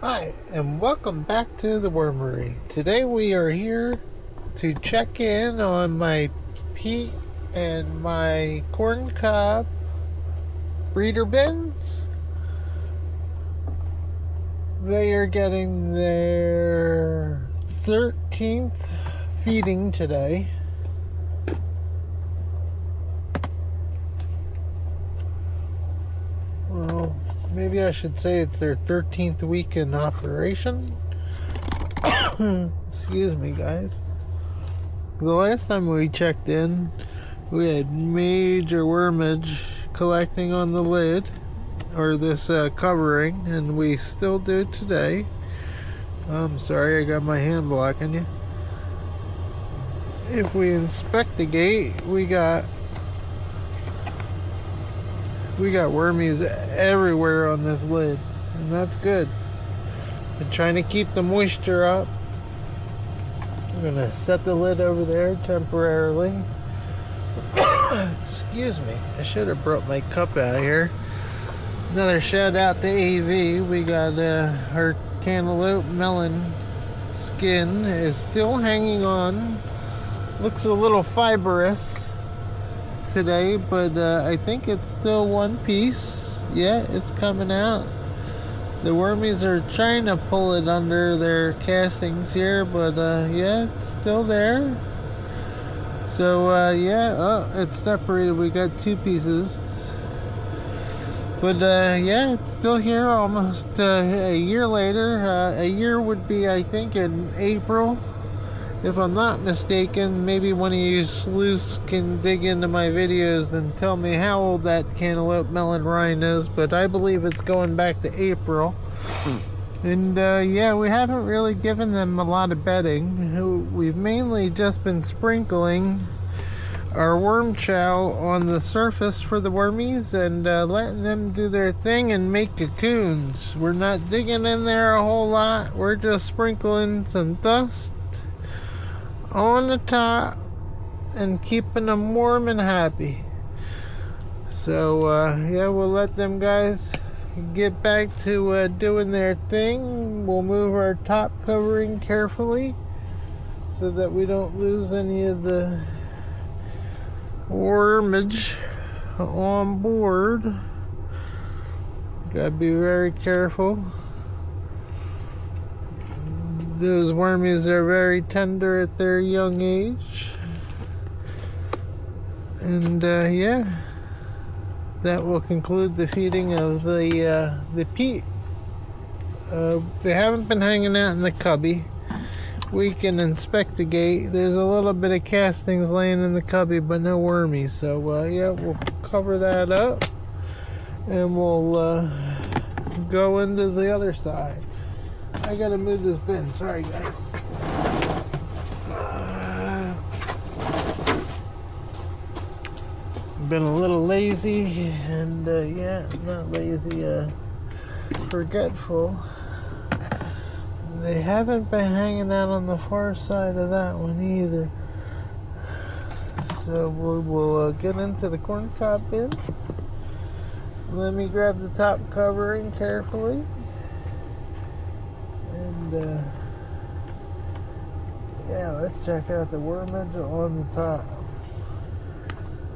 Hi, and welcome back to the Wormery. Today we are here to check in on my peat and my corn cob breeder bins. They are getting their 13th feeding today. Well, maybe I should say it's their 13th week in operation. Excuse me, guys. The last time we checked in, we had major wormage collecting on the lid, or this covering, and we still do today. I'm sorry, I got my hand blocking you. If we inspect the gate, we got wormies everywhere on this lid, and that's good. I'm trying to keep the moisture up. I'm gonna set the lid over there temporarily. Excuse me, I should have brought my cup out here. Another shout out to AV. We got our cantaloupe melon skin is still hanging on. Looks a little fibrous today, but I think it's still one piece. Yeah, it's coming out. The wormies are trying to pull it under their castings here, but yeah, it's still there. So yeah, oh, it's separated. We got two pieces, but yeah, it's still here almost a year later. A year would be, I think, in April, if I'm not mistaken. Maybe one of you sleuths can dig into my videos and tell me how old that cantaloupe melon rind is, but I believe it's going back to April. And yeah, we haven't really given them a lot of bedding. We've mainly just been sprinkling our worm chow on the surface for the wormies and letting them do their thing and make cocoons. We're not digging in there a whole lot. We're just sprinkling some dust on the top and keeping them warm and happy. So yeah, we'll let them guys get back to doing their thing. We'll move our top covering carefully so that we don't lose any of the wormage on board. Gotta be very careful. Those wormies are very tender at their young age. And yeah, that will conclude the feeding of the peat. They haven't been hanging out in the cubby. We can inspect the gate. There's a little bit of castings laying in the cubby, but no wormies. So yeah, we'll cover that up, and we'll go into the other side. I gotta move this bin. Sorry, guys. Been a little lazy, and yeah, not lazy, forgetful. They haven't been hanging out on the far side of that one either. So we'll get into the corn cob bin. Let me grab the top covering carefully. And yeah, let's check out the wormage on the top.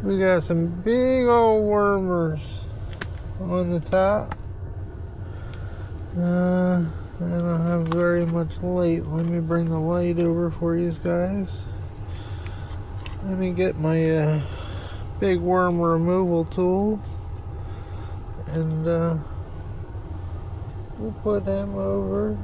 We got some big old wormers on the top. I don't have very much light. Let me bring the light over for you guys. Let me get my big worm removal tool, and we'll put him over.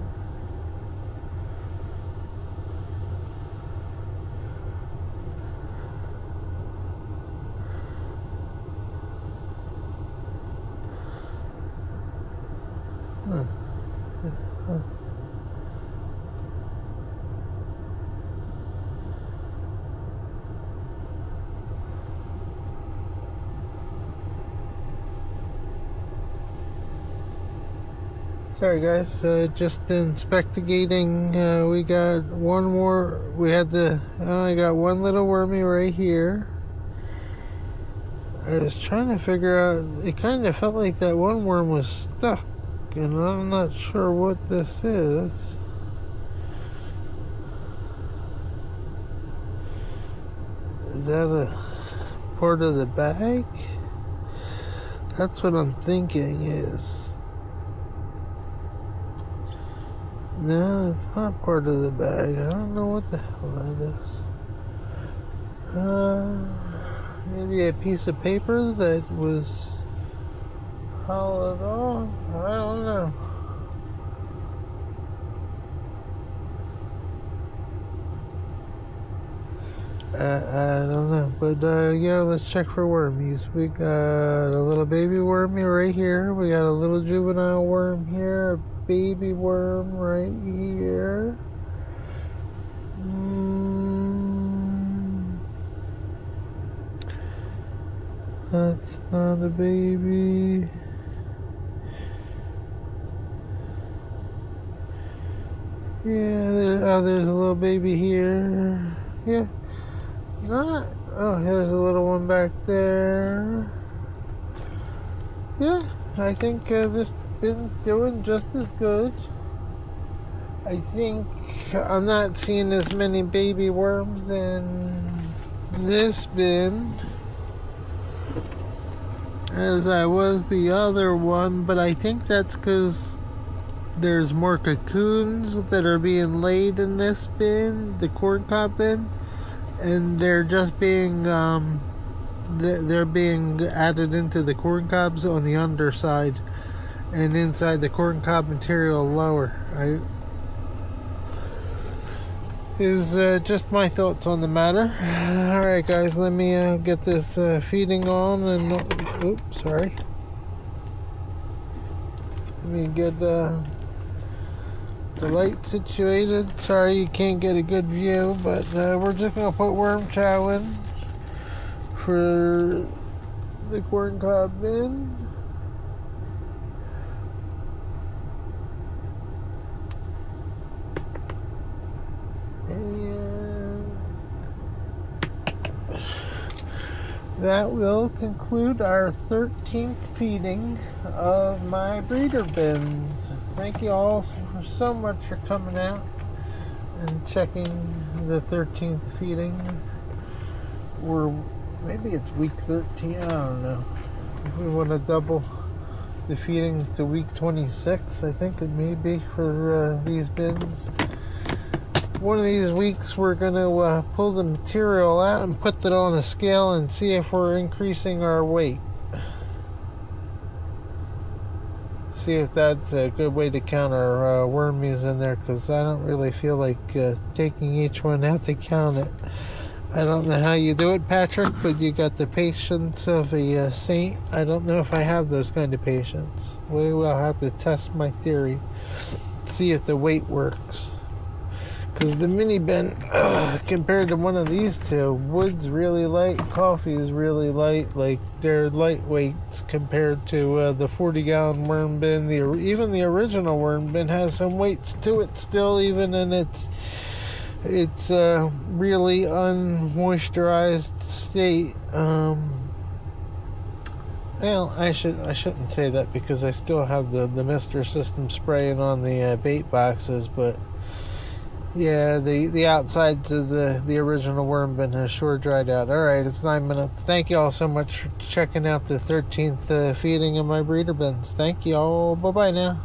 Sorry guys, just inspecting. We got one more. We had I got one little wormy right here. I was trying to figure out, it kind of felt like that one worm was stuck and I'm not sure what this is. Is that a part of the bag? That's what I'm thinking is. No, it's not part of the bag. I don't know what the hell that is. Maybe a piece of paper that was hollowed off. I don't know. I don't know, but yeah, let's check for wormies. We got a little baby wormy right here. We got a little juvenile worm here, a baby worm right here. That's not a baby. Yeah, there's a little baby here. Yeah. Not. Oh, here's a little one back there. Yeah, I think this bin's doing just as good. I think I'm not seeing as many baby worms in this bin as I was the other one, but I think that's because there's more cocoons that are being laid in this bin, the corncob bin. And they're just being they're being added into the corn cobs on the underside, and inside the corn cob material lower. Is just my thoughts on the matter. All right, guys, let me get this feeding on, and oops, sorry. Let me get the light situated. Sorry you can't get a good view, but we're just gonna put worm chow in for the corn cob bin. And that will conclude our 13th feeding of my breeder bins. Thank you all so much for coming out and checking the 13th feeding. Or maybe it's week 13, I don't know. If we want to double the feedings to week 26, I think it may be for these bins. One of these weeks we're going to pull the material out and put it on a scale and see if we're increasing our weight. See if that's a good way to count our wormies in there, because I don't really feel like taking each one out to count it. I don't know how you do it, Patrick, but you got the patience of a saint. I don't know if I have those kind of patience. We will have to test my theory, see if the weight works. Because the mini bin, compared to one of these two, wood's really light, coffee is really light. Like, they're lightweights compared to the 40-gallon worm bin. Even the original worm bin has some weights to it still, even in its really unmoisturized state. Well, I shouldn't say that, because I still have the Mr. System spraying on the bait boxes, but yeah, the outsides of the original worm bin has sure dried out. Alright, it's 9 minutes. Thank you all so much for checking out the 13th feeding of my breeder bins. Thank you all. Bye-bye now.